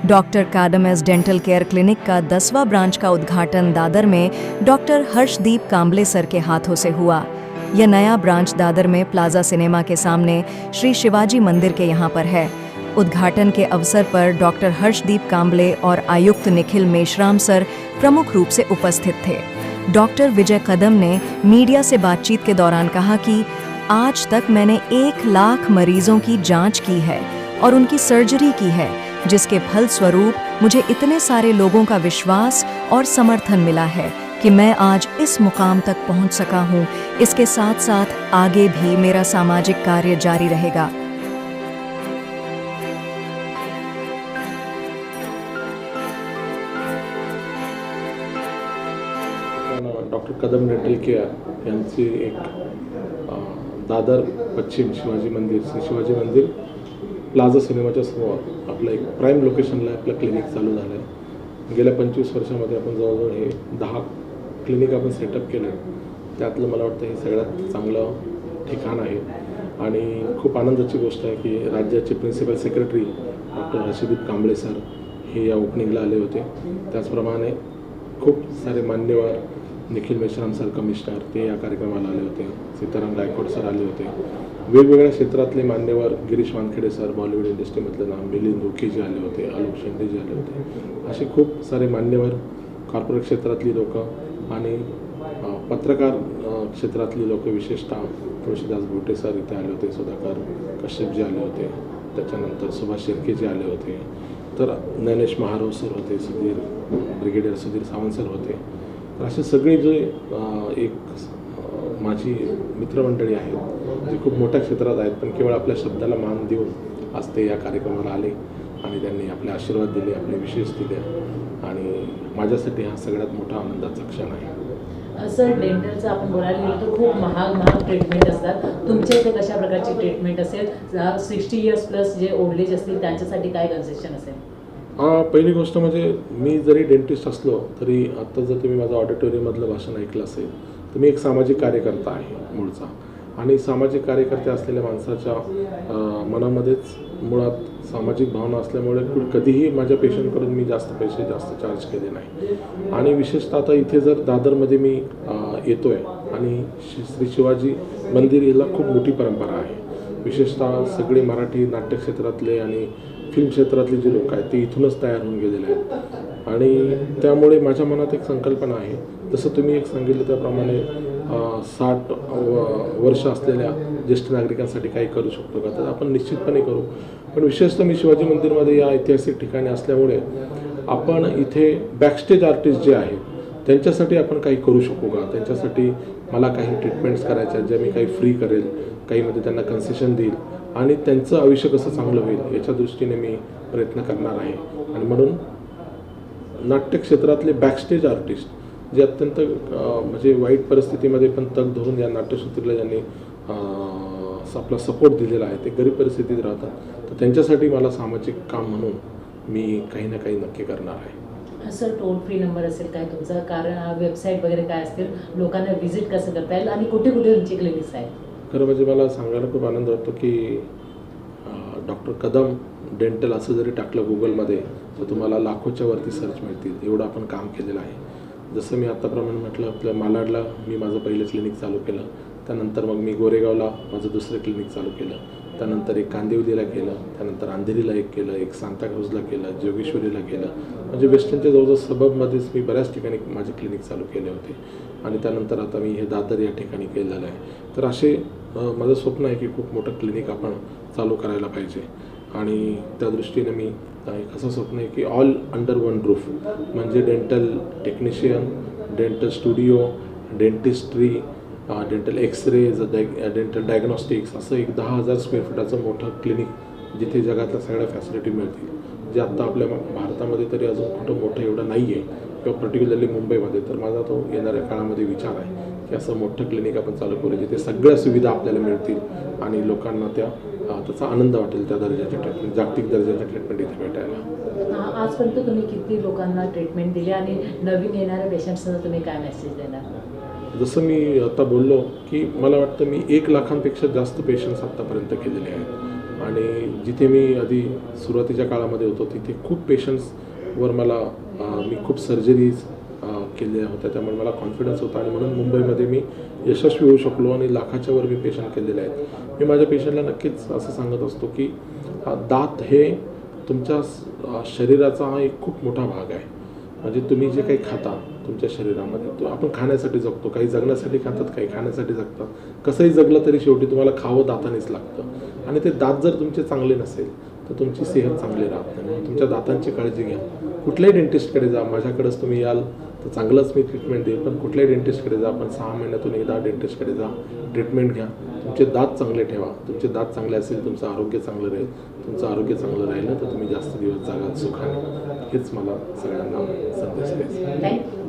Doctor कादम dental care clinic का 10वां branch का उद्घाटन दादर में डॉक्टर हर्षदीप कांबले सर के हाथों से हुआ। यह नया ब्रांच दादर में प्लाजा सिनेमा के सामने श्री शिवाजी मंदिर के यहाँ पर है। उद्घाटन के अवसर पर डॉक्टर हर्षदीप कांबले और आयुक्त निखिल मेश्राम सर प्रमुख रूप से उपस्थित थे। डॉक्टर विजय कदम ने मीडिया से बातचीत के दौरान कहा कि आज तक मैंने 1 लाख मरीजों की जांच की है और उनकी सर्जरी की है, जिसके फलस्वरूप मुझे इतने सारे लोगों का विश्वास और समर्थन मिला है कि मैं आज इस मुकाम तक पहुंच सका हूं। इसके साथ साथ आगे भी मेरा सामाजिक कार्य जारी रहेगा। डॉक्टर कदम डेंटल केअर यांची एक दादर पश्चिम शिवाजी मंदिर श्री शिवाजी मंदिर प्लाझा सिनेमाच्या समोर आपलं एक प्राईम लोकेशनला आपलं क्लिनिक चालू झालं आहे। गेल्या 25 वर्षामध्ये आपण जवळजवळ हे 10 क्लिनिक आपण सेटअप केलं आहे। त्यातलं मला वाटतं हे सगळ्यात चांगलं ठिकाण आहे आणि खूप आनंदाची गोष्ट आहे की राज्याचे principal secretary doctor Harshdeep Kamble sir हे या ओपनिंगला आले होते। त्याचप्रमाणे खूप सारे मान्यवर निखिल मेश्राम सर कमिशनर ते या कार्यक्रमाला आले होते। सीताराम गायकवाड सर आले होते। वेगवेगळ्या क्षेत्रातले मान्यवर गिरीश वानखेडे सर बॉलिवूड इंडस्ट्रीमधले नाम मिलिंद ओकेजी आले होते, आलोक शेंडेजी आले होते। असे खूप सारे मान्यवर कॉर्पोरेट क्षेत्रातली लोक आणि पत्रकार क्षेत्रातली लोक विशेषतः तुळशीदास भोटे सर इथे आले होते, सुधाकर कश्यपजी आले होते, त्याच्यानंतर सुभाष शिर्केजी आले होते, तर ज्ञानेश महाराव सर होते, ब्रिगेडियर सुधीर सावंत सर होते। तर असे सगळे जे एक माझी मित्रमंडळी आहेत जे खूप मोठ्या क्षेत्रात आहेत पण केवळ आपल्या शब्दाला मान देऊन आज ते या कार्यक्रमाला आले आणि त्यांनी आपले आशीर्वाद दिले, आपले विशेष दिले आणि माझ्यासाठी हा सगळ्यात मोठा आनंदाचा क्षण आहे। सर, डेंटलचं आपण बोलायला गेलो तर खूप महाग ट्रीटमेंट असतात। तुमच्या इथे कशा प्रकारची ट्रीटमेंट असेल? 60 इयर्स प्लस जे ओल्ड एज असतील त्यांच्यासाठी काय कन्सेशन असेल? पहिली गोष्ट म्हणजे मी जरी डेंटिस्ट असलो तरी आत्ता जर तुम्ही माझं ऑडिटोरियममधलं भाषण ऐकलं असेल तर मी एक सामाजिक कार्यकर्ता आहे मूळचा आणि सामाजिक कार्यकर्ते असलेल्या माणसाच्या मनामध्येच मुळात सामाजिक भावना असल्यामुळे कधीही माझ्या पेशंटकडून मी जास्त पैसे चार्ज केले नाही आणि विशेषतः आता इथे जर दादरमध्ये मी येतोय आणि श्री शिवाजी मंदिर याला खूप मोठी परंपरा आहे। विशेषतः सगळे मराठी नाट्यक्षेत्रातले आणि फिल्म क्षेत्रातले जे लोक आहेत ते इथूनच तयार होऊन गेलेले आहेत आणि त्यामुळे माझ्या मनात एक संकल्पना आहे, जसं तुम्ही एक सांगितलं त्याप्रमाणे 60 वर्ष असलेल्या ज्येष्ठ नागरिकांसाठी काही करू शकतो का, तर आपण निश्चितपणे करू। पण विशेषतः मी शिवाजी मंदिरमध्ये या ऐतिहासिक ठिकाणी असल्यामुळे आपण इथे बॅकस्टेज आर्टिस्ट जे आहेत त्यांच्यासाठी आपण काही करू शकू का, त्यांच्यासाठी मला काही ट्रीटमेंट्स करायच्या ज्या मी काही फ्री करेल, काहीमध्ये त्यांना कन्सेशन देईल आणि त्यांचं आयुष्य कसं चांगलं होईल याच्या दृष्टीने मी प्रयत्न करणार आहे। आणि म्हणून नाट्यक्षेत्रातले बॅकस्टेज आर्टिस्ट जे अत्यंत म्हणजे वाईट परिस्थितीमध्ये पण तग धरून या नाट्यसृष्टीला ज्यांनी आपला सपोर्ट दिलेला आहे ते गरीब परिस्थितीत राहतात, तर त्यांच्यासाठी मला सामाजिक काम म्हणून मी काही ना काही नक्की करणार आहे। सर, टोल फ्री नंबर असेल काय तुमचा, कारण वेबसाईट वगैरे काय असतील, लोकांना व्हिजिट कसं करता येईल आणि कुठे कुठे तुमची क्लिनिक्स आहेत? खरं म्हणजे मला सांगायला खूप आनंद वाटतो की डॉक्टर कदम डेंटल असं जरी टाकलं गुगलमध्ये तर तुम्हाला लाखोच्या वरती सर्च मिळतील, एवढं आपण काम केलेलं आहे। जसं मी आत्ताप्रमाणे म्हटलं आपल्या मालाडला मी माझं पहिलं क्लिनिक चालू केलं, त्यानंतर मग मी गोरेगावला माझं दुसरं क्लिनिक चालू केलं, त्यानंतर एक कांदिवलीला केलं, त्यानंतर अंधेरीला एक केलं, एक सांताक्रूजला केलं, जोगेश्वरीला केलं, म्हणजे वेस्टर्नच्या जवळजवळ सबबमध्येच मी बऱ्याच ठिकाणी माझे क्लिनिक चालू केले होते आणि त्यानंतर आता मी हे दादर या ठिकाणी केलेलं आहे। तर असे माझं स्वप्न आहे की खूप मोठं क्लिनिक आपण चालू करायला पाहिजे आणि त्या दृष्टीने मी एक असं स्वप्न आहे की ऑल अंडर वन रूफ म्हणजे dental technician, dental studio, dentistry, dental x-ray, dental diagnostics असं एक 10,000 स्क्वेअर फुटाचं मोठं क्लिनिक जिथे जगातल्या सगळ्या फॅसिलिटी मिळतील, जे आत्ता आपल्या भारतामध्ये तरी अजून कुठं मोठं एवढं नाही आहे किंवा पर्टिक्युलरली मुंबईमध्ये। तर माझा तो येणाऱ्या काळामध्ये विचार आहे की असं मोठं क्लिनिक आपण चालू करू जिथे सगळ्या सुविधा आपल्याला मिळतील आणि लोकांना त्याचा आनंद वाटेल, त्या दर्जाच्या ट्रीटमेंट, जागतिक दर्जाच्या ट्रीटमेंट इथे भेटायला। आजपर्यंत तुम्ही किती लोकांना ट्रीटमेंट दिली आणि नवीन येणाऱ्या पेशंट्सना तुम्ही काय मेसेज देणार? जसं मी आता बोललो की मला वाटतं मी 1 लाखांपेक्षा जास्त पेशंट्स आत्तापर्यंत केलेले आहेत आणि जिथे मी आधी सुरुवातीच्या काळामध्ये होतो तिथे खूप पेशंट्सवर मी खूप सर्जरीज केल्या होत्या, त्यामुळे मला कॉन्फिडन्स होता आणि म्हणून मुंबईमध्ये मी यशस्वी होऊ शकलो आणि लाखाच्या वर मी पेशंट केलेले आहेत. मी माझ्या पेशंटला नक्कीच असं सांगत असतो की दात हे तुमच्या शरीराचा हा एक खूप मोठा भाग आहे. म्हणजे तुम्ही जे काही खाता तुमच्या शरीरामध्ये, तो आपण खाण्यासाठी जगतो, काही जगण्यासाठी खातात, काही खाण्यासाठी जगतात. कसंही जगलं तरी शेवटी तुम्हाला खावं दातानेच लागतं आणि ते दात जर तुमचे चांगले नसेल तर तुमची सेहत चांगली राहत नाही. म्हणून तुमच्या दातांची काळजी घ्या. कुठल्याही डेंटिस्टकडे जा, माझ्याकडेच तुम्ही याल तर चांगलंच मी ट्रीटमेंट देईल, पण कुठल्याही डेंटिस्टकडे जा, पण 6 महिन्यातून एकदा डेंटिस्टकडे जा, ट्रीटमेंट घ्या. तुमचे दात चांगले ठेवा. तुमचे दात चांगले असेल तुमचं आरोग्य चांगलं राहील. तुमचं आरोग्य चांगलं राहिलं तर तुम्ही जास्त दिवस जगाल सुखाने. हेच मला सगळ्यांना संदेश द्यायचा. थँक्यू.